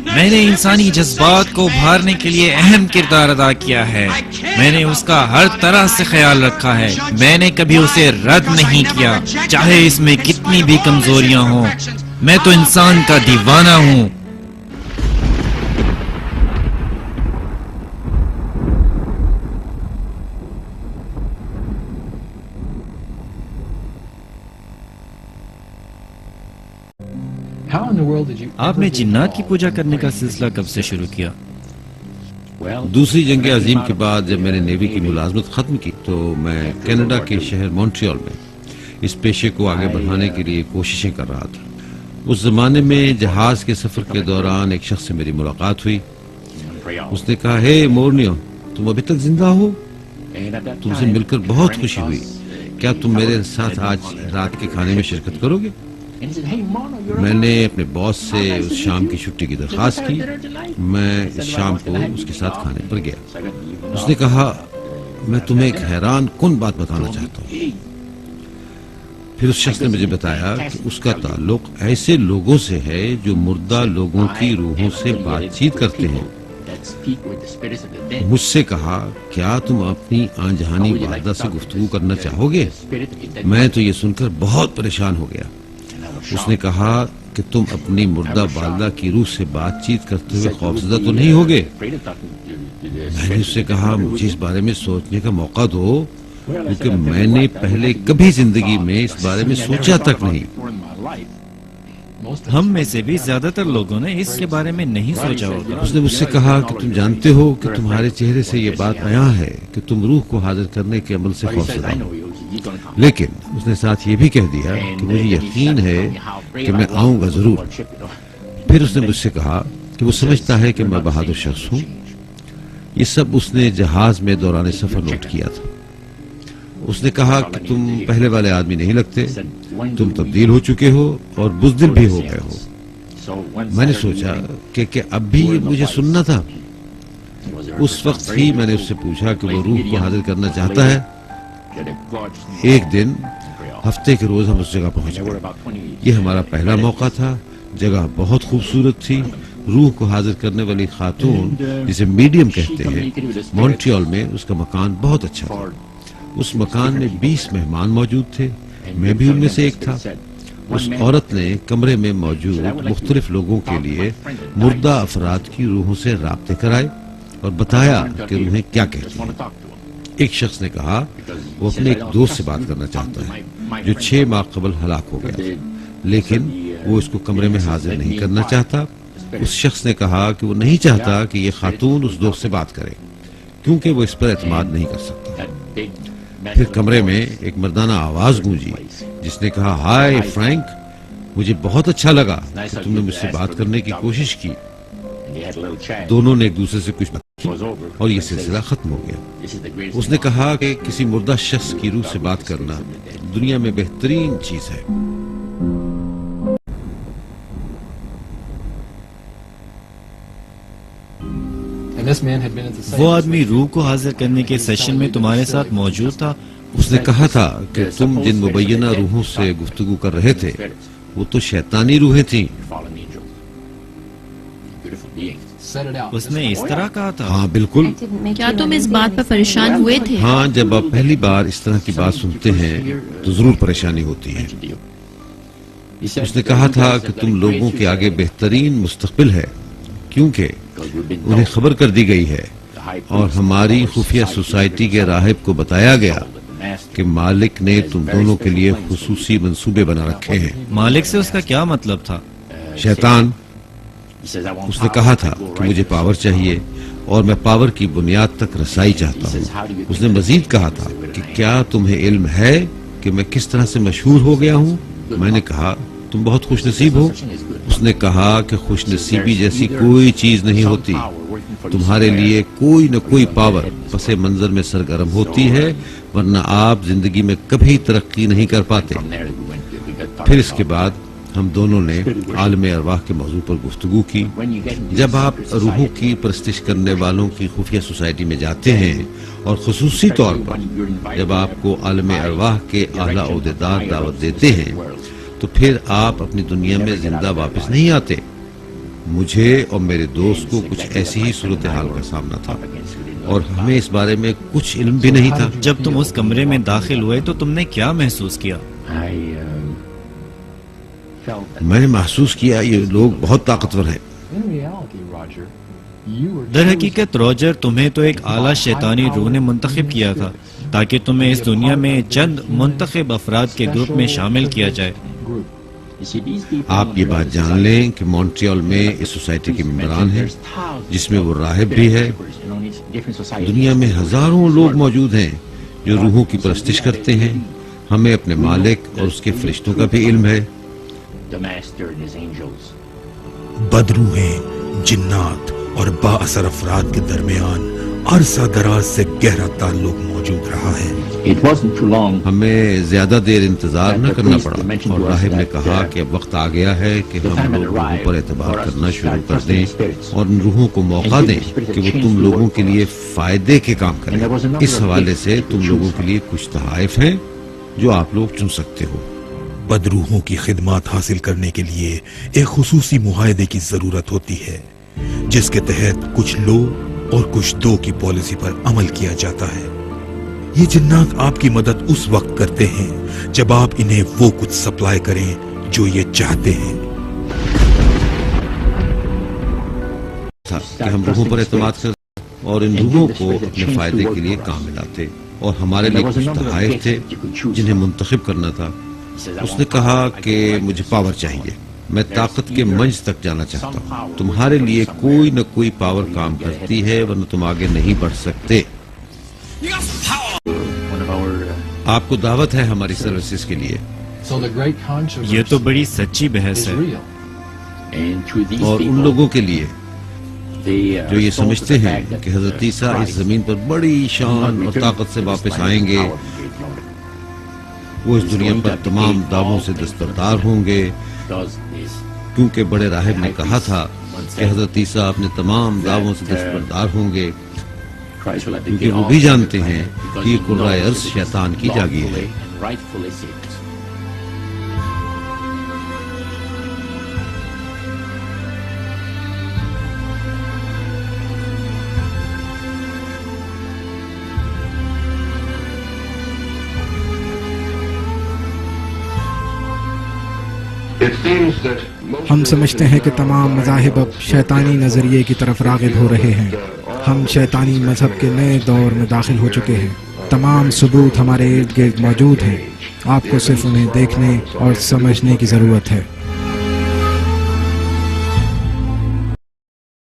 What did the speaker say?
میں نے انسانی جذبات کو ابھارنے کے لیے اہم کردار ادا کیا ہے. میں نے اس کا ہر طرح سے خیال رکھا ہے. میں نے کبھی اسے رد نہیں کیا، چاہے اس میں کتنی بھی کمزوریاں ہوں. میں تو انسان کا دیوانہ ہوں. آپ نے جنات کی پوجا کرنے کا سلسلہ کب سے شروع کیا؟ دوسری جنگ عظیم کے بعد جب میں نے نیوی کی ملازمت ختم کی تو میں کینیڈا کے شہر مونٹریال میں اس پیشے کو آگے بڑھانے کے لیے کوششیں کر رہا تھا. اس زمانے میں جہاز کے سفر کے دوران ایک شخص سے میری ملاقات ہوئی. اس نے کہا، ہے مورنیو، تم ابھی تک زندہ ہو؟ تم سے مل کر بہت خوشی ہوئی. کیا تم میرے ساتھ آج رات کے کھانے میں شرکت کرو گے؟ میں نے اپنے باس سے اس شام کی چھٹی کی درخواست کی. میں اس شام کو اس کے ساتھ کھانے پر گیا. اس نے کہا، میں تمہیں ایک حیران کن بات بتانا چاہتا ہوں. پھر اس شخص نے مجھے بتایا کہ اس کا تعلق ایسے لوگوں سے ہے جو مردہ لوگوں کی روحوں سے بات چیت کرتے ہیں. مجھ سے کہا، کیا تم اپنی آن جہانی والدہ سے گفتگو کرنا چاہو گے؟ میں تو یہ سن کر بہت پریشان ہو گیا. اس نے کہا کہ تم اپنی مردہ والدہ کی روح سے بات چیت کرتے ہوئے خوفزدہ تو نہیں ہوگے؟ میں نے اس سے کہا، مجھے اس بارے میں سوچنے کا موقع دو، کیونکہ میں نے پہلے کبھی زندگی میں اس بارے میں سوچا تک نہیں. ہم میں سے بھی زیادہ تر لوگوں نے اس کے بارے میں نہیں سوچا ہوگا. اس نے مجھ سے کہا کہ تم جانتے ہو کہ تمہارے چہرے سے یہ بات عیاں ہے کہ تم روح کو حاضر کرنے کے عمل سے خوفزدہ ہو. لیکن اس نے ساتھ یہ بھی کہہ دیا کہ مجھے یقین ہے کہ میں آؤں گا ضرور. پھر اس نے مجھ سے کہا کہ وہ سمجھتا ہے کہ میں بہادر شخص ہوں. یہ سب اس نے جہاز میں دوران سفر نوٹ کیا تھا. اس نے کہا کہ تم پہلے والے آدمی نہیں لگتے، تم تبدیل ہو چکے ہو اور بزدل بھی ہو گئے ہو. میں نے سوچا کہ اب بھی مجھے سننا تھا. اس وقت ہی میں نے اس سے پوچھا کہ وہ روح کو حاضر کرنا چاہتا ہے. ایک دن ہفتے کے روز ہم اس جگہ پہنچ گئے. یہ ہمارا پہلا موقع تھا. جگہ بہت خوبصورت تھی. روح کو حاضر کرنے والی خاتون جسے میڈیم کہتے ہیں، مونٹریال میں اس کا مکان بہت اچھا تھا. اس مکان میں 20 مہمان موجود تھے. میں بھی ان میں سے ایک تھا. اس عورت نے کمرے میں موجود مختلف لوگوں کے لیے مردہ افراد کی روحوں سے رابطے کرائے اور بتایا کہ روحیں کیا کہتی ہیں. ایک شخص نے کہا وہ اپنے ایک دوست سے بات کرنا چاہتا ہے جو 6 ماہ قبل ہلاک ہو گیا تھا، لیکن وہ اس کو کمرے میں حاضر نہیں کرنا چاہتا. اس شخص نے کہا کہ وہ نہیں چاہتا کہ یہ خاتون اس دوست سے بات کرے کیونکہ وہ اس پر اعتماد نہیں کر سکتا. پھر کمرے میں ایک مردانہ آواز گونجی جس نے کہا، ہائے فرینک، مجھے بہت اچھا لگا کہ تم نے مجھ سے بات کرنے کی کوشش کی. دونوں نے ایک دوسرے سے کچھ بات کی اور یہ سلسلہ ختم ہو گیا. اس نے کہا کہ کسی مردہ شخص کی روح سے بات کرنا دنیا میں بہترین چیز ہے. وہ آدمی روح کو حاضر کرنے کے سیشن میں تمہارے ساتھ موجود تھا. اس نے کہا تھا کہ تم جن مبینہ روحوں سے گفتگو کر رہے تھے وہ تو شیطانی روحیں تھیں. اس نے اس طرح کہا تھا؟ ہاں بالکل. کیا تم اس بات پر پریشان ہوئے تھے؟ ہاں، جب آپ پہلی بار اس طرح کی بات سنتے ہیں تو ضرور پریشانی ہوتی ہے. اس نے کہا تھا کہ تم لوگوں کے آگے بہترین مستقبل ہے کیونکہ انہیں خبر کر دی گئی ہے اور ہماری خفیہ سوسائٹی کے راہب کو بتایا گیا کہ مالک نے تم دونوں کے لیے خصوصی منصوبے بنا رکھے ہیں. مالک سے اس کا کیا مطلب تھا؟ شیطان. اس نے کہا تھا کہ مجھے پاور چاہیے اور میں پاور کی بنیاد تک رسائی چاہتا ہوں. اس نے مزید کہا تھا کہ کیا تمہیں علم ہے کہ میں کس طرح سے مشہور ہو گیا ہوں؟ میں نے کہا تم بہت خوش نصیب ہو. اس نے کہا کہ خوش نصیبی جیسی کوئی چیز نہیں ہوتی. تمہارے لیے کوئی نہ کوئی پاور پس منظر میں سرگرم ہوتی ہے ورنہ آپ زندگی میں کبھی ترقی نہیں کر پاتے. پھر اس کے بعد ہم دونوں نے عالم ارواح کے موضوع پر گفتگو کی. جب آپ روحوں کی پرستش کرنے والوں کی خفیہ سوسائٹی میں جاتے ہیں اور خصوصی طور پر جب آپ کو عالم ارواح کے اعلیٰ عہدیدار دعوت دیتے ہیں تو پھر آپ اپنی دنیا میں زندہ واپس نہیں آتے. مجھے اور میرے دوست کو کچھ ایسی ہی صورتحال کا سامنا تھا اور ہمیں اس بارے میں کچھ علم بھی نہیں تھا۔ جب تم اس کمرے میں داخل ہوئے تو تم نے کیا محسوس کیا؟ میں نے محسوس کیا یہ لوگ بہت طاقتور ہیں۔ در حقیقت راجر، تمہیں تو ایک اعلیٰ شیطانی روح نے منتخب کیا تھا تاکہ تمہیں اس دنیا میں چند منتخب افراد کے گروپ میں شامل کیا جائے۔ آپ یہ بات جان لیں کہ مونٹریال میں اس سوسائٹی کے ممبران ہیں جس میں وہ راہب بھی ہے۔ دنیا میں ہزاروں لوگ موجود ہیں جو روحوں کی پرستش کرتے ہیں۔ ہمیں اپنے مالک اور اس کے فرشتوں کا بھی علم ہے۔ بدروحیں، جنات اور با اثر افراد کے درمیان عرصہ دراز سے گہرا تعلق موجود رہا ہے۔ ہمیں زیادہ دیر انتظار نہ کرنا پڑا اور راہب نے کہا کہ اب وقت آ گیا ہے کہ ہم لوگ روحوں پر اعتبار کرنا شروع کر دیں اور ان روحوں کو موقع دیں کہ وہ تم لوگوں کے لیے فائدے کے کام کریں۔ اس حوالے سے تم لوگوں کے لیے کچھ تحائف ہیں جو آپ لوگ چن سکتے ہو۔ بدروحوں کی خدمات حاصل کرنے کے لیے ایک خصوصی معاہدے کی ضرورت ہوتی ہے جس کے تحت کچھ لو اور کچھ دو کی پالیسی پر عمل کیا جاتا ہے۔ یہ جنات آپ کی مدد اس وقت کرتے ہیں جب آپ انہیں وہ کچھ سپلائی کریں جو یہ چاہتے ہیں۔ کہ ہم روحوں پر اعتماد کرتے اور ان روحوں کو اپنے فائدے کے لیے کام میں لاتے اور ہمارے لیے کچھ تحائف تھے جنہیں منتخب کرنا تھا۔ اس نے کہا کہ مجھے پاور چاہیے، میں طاقت کے منچ تک جانا چاہتا ہوں۔ تمہارے لیے کوئی نہ کوئی پاور کام کرتی ہے ورنہ تم آگے نہیں بڑھ سکتے۔ آپ کو دعوت ہے ہماری سروسز کے لیے۔ یہ تو بڑی سچی بحث ہے۔ اور ان لوگوں کے لیے جو یہ سمجھتے ہیں کہ حضرت عیسیٰ اس زمین پر بڑی شان اور طاقت سے واپس آئیں گے، وہ اس دنیا پر تمام دعووں سے دستبردار ہوں گے، کیونکہ بڑے راہب نے کہا تھا کہ حضرت عیسیٰ اپنے تمام دعووں سے دستبردار ہوں گے، کیونکہ وہ بھی جانتے ہیں کہ یہ قرۂ ارض شیطان کی جاگیر ہے۔ ہم سمجھتے ہیں کہ تمام مذاہب اب شیطانی نظریے کی طرف راغب ہو رہے ہیں۔ ہم شیطانی مذہب کے نئے دور میں داخل ہو چکے ہیں۔ تمام ثبوت ہمارے ارد گرد موجود ہیں، آپ کو صرف انہیں دیکھنے اور سمجھنے کی ضرورت ہے۔